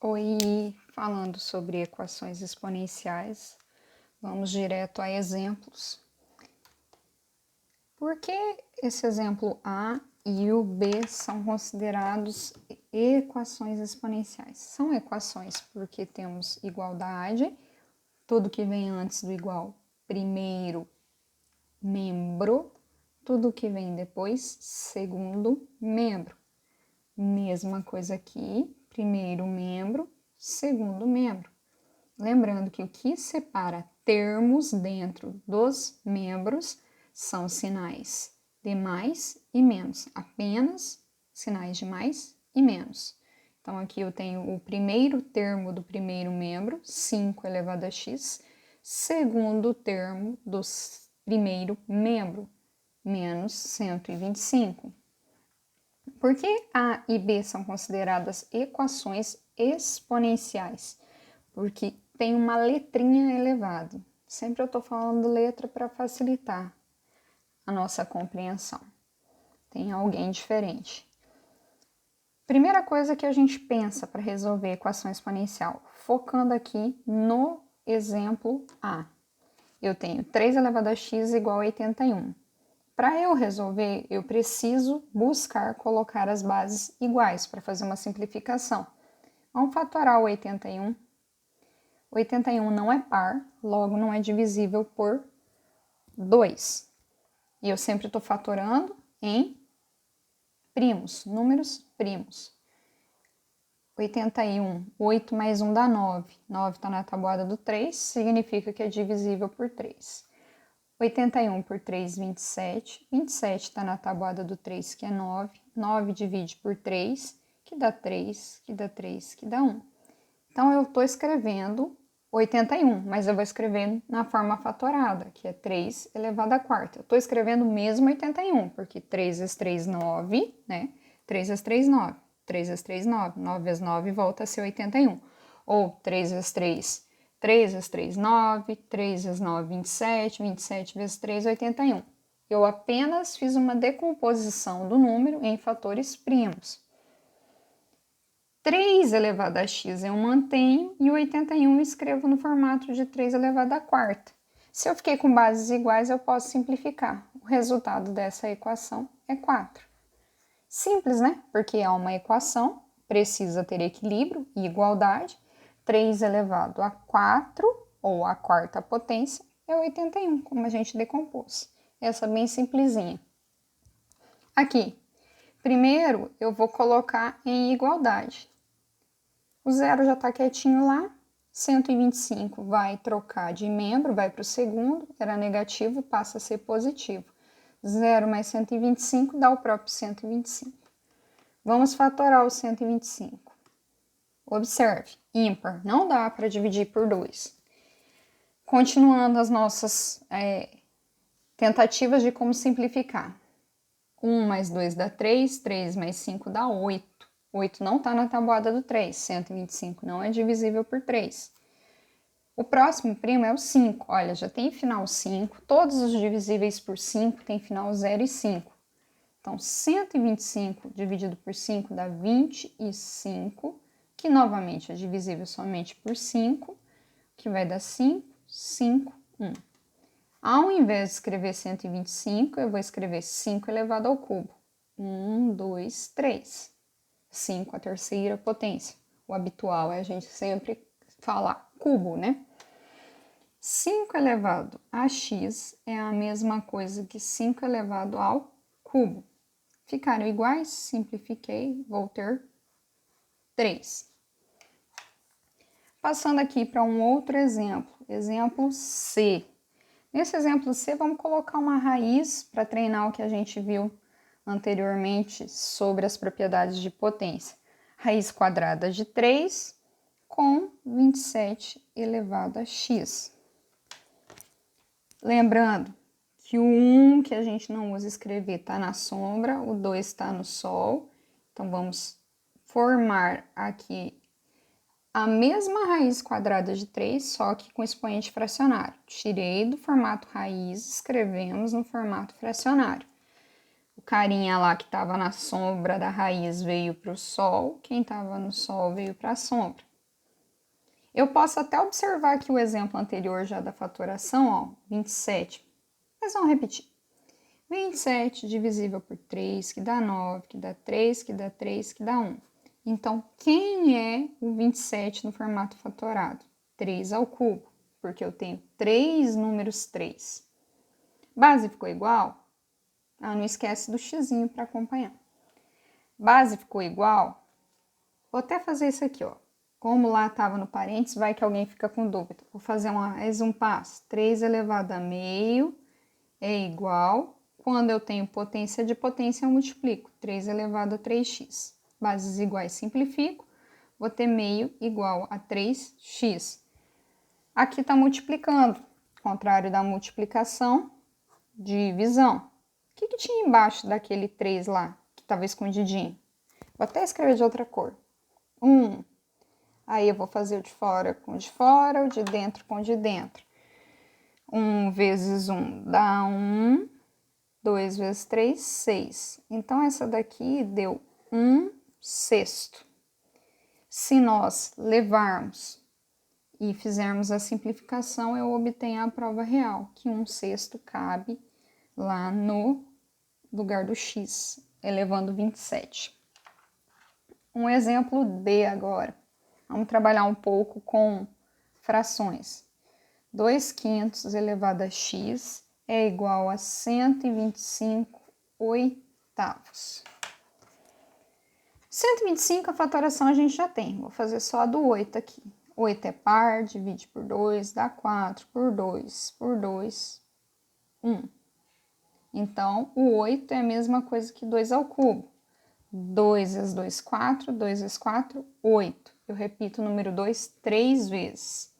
Oi, falando sobre equações exponenciais, vamos direto a exemplos. Por que esse exemplo A e o B são considerados equações exponenciais? São equações porque temos igualdade, tudo que vem antes do igual, primeiro membro, tudo que vem depois, segundo membro. Mesma coisa aqui, primeiro membro, segundo membro. Lembrando que o que separa termos dentro dos membros são sinais de mais e menos, apenas sinais de mais e menos. Então, aqui eu tenho o primeiro termo do primeiro membro, 5 elevado a x, segundo termo do primeiro membro, menos 125. Por que A e B são consideradas equações exponenciais? Porque tem uma letrinha elevada. Sempre eu estou falando letra para facilitar a nossa compreensão. Tem alguém diferente. Primeira coisa que a gente pensa para resolver equação exponencial, focando aqui no exemplo A. Eu tenho 3 elevado a x igual a 81. Para eu resolver, eu preciso buscar colocar as bases iguais para fazer uma simplificação. Vamos fatorar o 81. 81 não é par, logo não é divisível por 2. E eu sempre estou fatorando em primos, números primos. 81, 8 mais 1 dá 9. 9 está na tabuada do 3, significa que é divisível por 3. 81 por 3, 27. 27 está na tabuada do 3, que é 9. 9 divide por 3, que dá 3, que dá 3, que dá 1. Então, eu estou escrevendo 81, mas eu vou escrever na forma fatorada, que é 3 elevado à quarta. Eu estou escrevendo mesmo 81, porque 3 vezes 3, 9, né? 3 vezes 3, 9. 3 vezes 3, 9. 9 vezes 9 volta a ser 81. Ou 3 vezes 3, 3 vezes 3, 9. 3 vezes 9, 27. 27 vezes 3, 81. Eu apenas fiz uma decomposição do número em fatores primos. 3 elevado a x eu mantenho e o 81 eu escrevo no formato de 3 elevado à quarta. Se eu fiquei com bases iguais, eu posso simplificar. O resultado dessa equação é 4. Simples, né? Porque é uma equação, precisa ter equilíbrio e igualdade. 3 elevado a 4, ou a quarta potência, é 81, como a gente decompôs. Essa bem simplesinha. Aqui, primeiro eu vou colocar em igualdade. O zero já está quietinho lá, 125 vai trocar de membro, vai para o segundo, era negativo, passa a ser positivo. 0 mais 125 dá o próprio 125. Vamos fatorar o 125. Observe, ímpar, não dá para dividir por 2. Continuando as nossas tentativas de como simplificar. 1 mais 2 dá 3, 3 mais 5 dá 8. 8 não está na tabuada do 3, 125 não é divisível por 3. O próximo primo é o 5. Olha, já tem final 5. Todos os divisíveis por 5 tem final 0 e 5. Então, 125 dividido por 5 dá 25, que novamente é divisível somente por 5, que vai dar 5, 5, 1. Ao invés de escrever 125, eu vou escrever 5 elevado ao cubo. 1, 2, 3. 5 a terceira potência. O habitual é a gente sempre falar cubo, né? 5 elevado a x é a mesma coisa que 5 elevado ao cubo. Ficaram iguais? Simplifiquei, vou ter 3. Passando aqui para um outro exemplo, exemplo C. Nesse exemplo C, vamos colocar uma raiz para treinar o que a gente viu anteriormente sobre as propriedades de potência. Raiz quadrada de 3 com 27 elevado a x. Lembrando que o 1 que a gente não usa escrever está na sombra, o 2 está no sol. Então, vamos formar aqui a mesma raiz quadrada de 3, só que com expoente fracionário. Tirei do formato raiz, escrevemos no formato fracionário. O carinha lá que estava na sombra da raiz veio para o sol, quem estava no sol veio para a sombra. Eu posso até observar aqui o exemplo anterior já da fatoração, ó, 27. Mas vamos repetir. 27 divisível por 3, que dá 9, que dá 3, que dá 3, que dá 1. Então, quem é o 27 no formato fatorado? 3 ao cubo, porque eu tenho 3 números 3. Base ficou igual? Ah, não esquece do xizinho para acompanhar. Base ficou igual? Vou até fazer isso aqui, ó. Como lá estava no parênteses, vai que alguém fica com dúvida. Vou fazer mais um passo. 3 elevado a meio é igual. Quando eu tenho potência de potência, eu multiplico. 3 elevado a 3x. Bases iguais, simplifico. Vou ter meio igual a 3x. Aqui está multiplicando. Contrário da multiplicação, divisão. O que tinha embaixo daquele 3 lá, que estava escondidinho? Vou até escrever de outra cor. 1. Aí eu vou fazer o de fora com o de fora, o de dentro com o de dentro. 1 vezes 1 dá 1. 2 vezes 3, 6. Então, essa daqui deu 1/6. Se nós levarmos e fizermos a simplificação, eu obtenho a prova real, que 1/6 cabe lá no lugar do x, elevando 27. Um exemplo D agora. Vamos trabalhar um pouco com frações. 2/5 elevado a x é igual a 125 oitavos. 125, a fatoração a gente já tem. Vou fazer só a do 8 aqui. 8 é par, divide por 2, dá 4, por 2, por 2, 1. Então, o 8 é a mesma coisa que 2 ao cubo. 2 vezes 2, 4, 2 vezes 4, 8. Eu repito o número 2 3 vezes.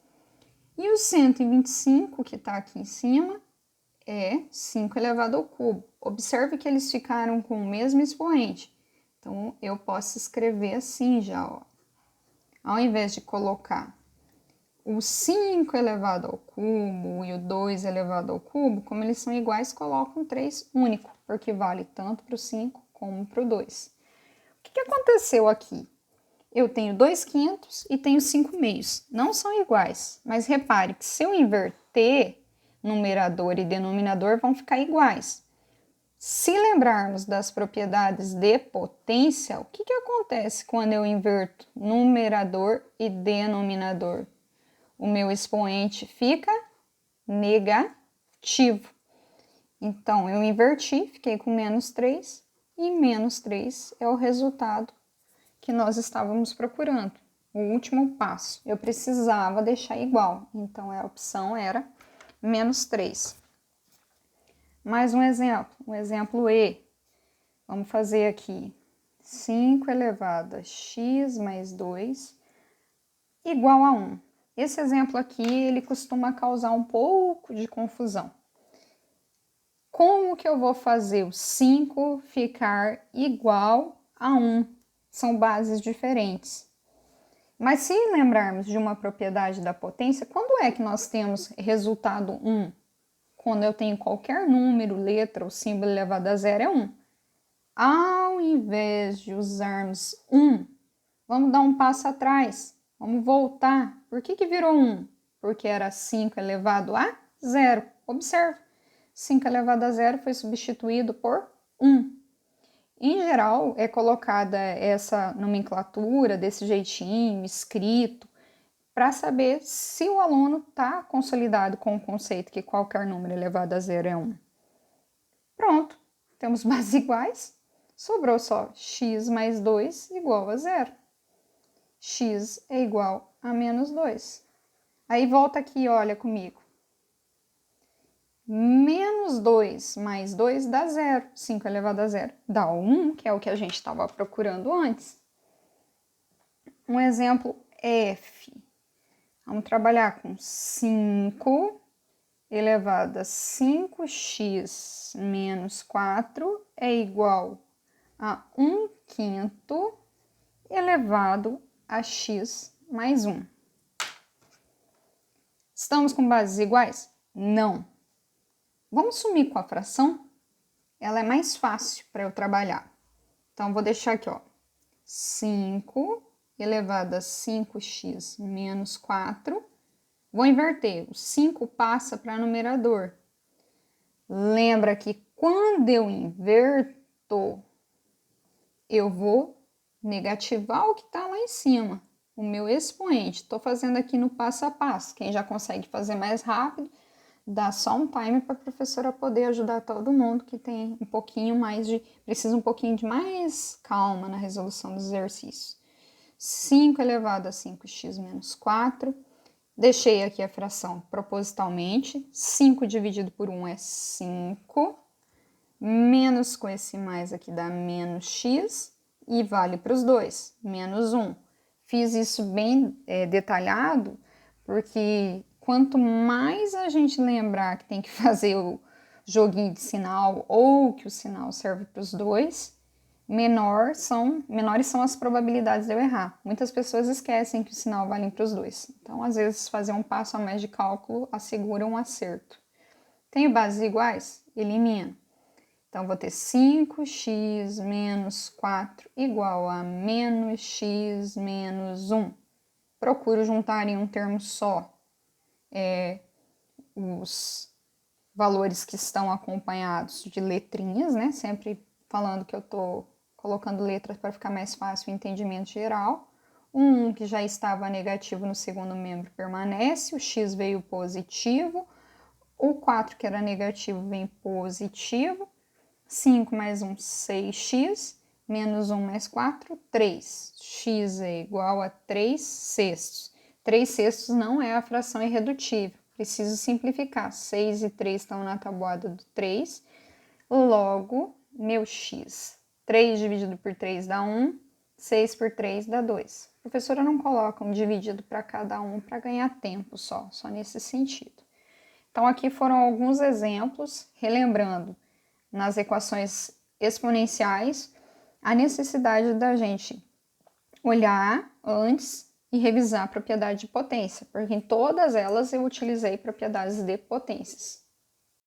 E o 125, que está aqui em cima, é 5 elevado ao cubo. Observe que eles ficaram com o mesmo expoente. Então, eu posso escrever assim já, ó. Ao invés de colocar o 5 elevado ao cubo e o 2 elevado ao cubo, como eles são iguais, coloco um 3 único, porque vale tanto para o 5 como para o 2. O que aconteceu aqui? Eu tenho 2/5 e tenho 5/2. Não são iguais, mas repare que se eu inverter, numerador e denominador vão ficar iguais. Se lembrarmos das propriedades de potência, o que acontece quando eu inverto numerador e denominador? O meu expoente fica negativo. Então, eu inverti, fiquei com -3, e -3 é o resultado que nós estávamos procurando. O último passo, eu precisava deixar igual, então a opção era -3. Mais um exemplo E. Vamos fazer aqui 5 elevado a x mais 2 igual a 1. Esse exemplo aqui, ele costuma causar um pouco de confusão. Como que eu vou fazer o 5 ficar igual a 1? São bases diferentes. Mas se lembrarmos de uma propriedade da potência, quando é que nós temos resultado 1? Quando eu tenho qualquer número, letra ou símbolo elevado a zero é 1. Ao invés de usarmos 1, vamos dar um passo atrás. Vamos voltar. Por que virou 1? Porque era 5 elevado a 0. Observe. 5 elevado a 0 foi substituído por 1. Em geral, é colocada essa nomenclatura desse jeitinho, escrito, para saber se o aluno está consolidado com o conceito que qualquer número elevado a 0 é 1. Pronto, temos bases iguais, sobrou só x mais 2 igual a 0. X é igual a -2. Aí volta aqui, olha comigo. -2 mais 2 dá 0. 5 elevado a 0 dá 1, que é o que a gente estava procurando antes. Um exemplo F. Vamos trabalhar com 5 elevado a 5x menos 4 é igual a 1/5 elevado a x mais 1. Estamos com bases iguais? Não. Vamos sumir com a fração? Ela é mais fácil para eu trabalhar. Então, vou deixar aqui, ó. 5 elevado a 5x menos 4. Vou inverter, o 5 passa para numerador. Lembra que quando eu inverto, eu vou negativar o que está lá em cima, o meu expoente. Estou fazendo aqui no passo a passo. Quem já consegue fazer mais rápido, dá só um time para a professora poder ajudar todo mundo que tem um pouquinho mais precisa um pouquinho de mais calma na resolução dos exercícios. 5 elevado a 5x menos 4. Deixei aqui a fração propositalmente. 5 dividido por 1 é 5. Menos com esse mais aqui dá menos x. E vale para os dois, menos 1. Fiz isso bem detalhado, porque quanto mais a gente lembrar que tem que fazer o joguinho de sinal ou que o sinal serve para os dois, menores são as probabilidades de eu errar. Muitas pessoas esquecem que o sinal vale para os dois. Então, às vezes, fazer um passo a mais de cálculo assegura um acerto. Tenho bases iguais? Elimino. Então, vou ter 5x menos 4 igual a menos x menos 1. Procuro juntar em um termo só os valores que estão acompanhados de letrinhas, né? Sempre falando que eu estou colocando letras para ficar mais fácil o entendimento geral. O 1 que já estava negativo no segundo membro permanece, o x veio positivo, o 4 que era negativo vem positivo. 5 mais 1, 6x, menos 1 mais 4, 3. X é igual a 3 sextos. 3 sextos não é a fração irredutível. Preciso simplificar. 6 e 3 estão na tabuada do 3. Logo, meu x. 3 dividido por 3 dá 1. 6 por 3 dá 2. A professora não coloca um dividido para cada um para ganhar tempo só nesse sentido. Então, aqui foram alguns exemplos, relembrando nas equações exponenciais, a necessidade da gente olhar antes e revisar a propriedade de potência, porque em todas elas eu utilizei propriedades de potências.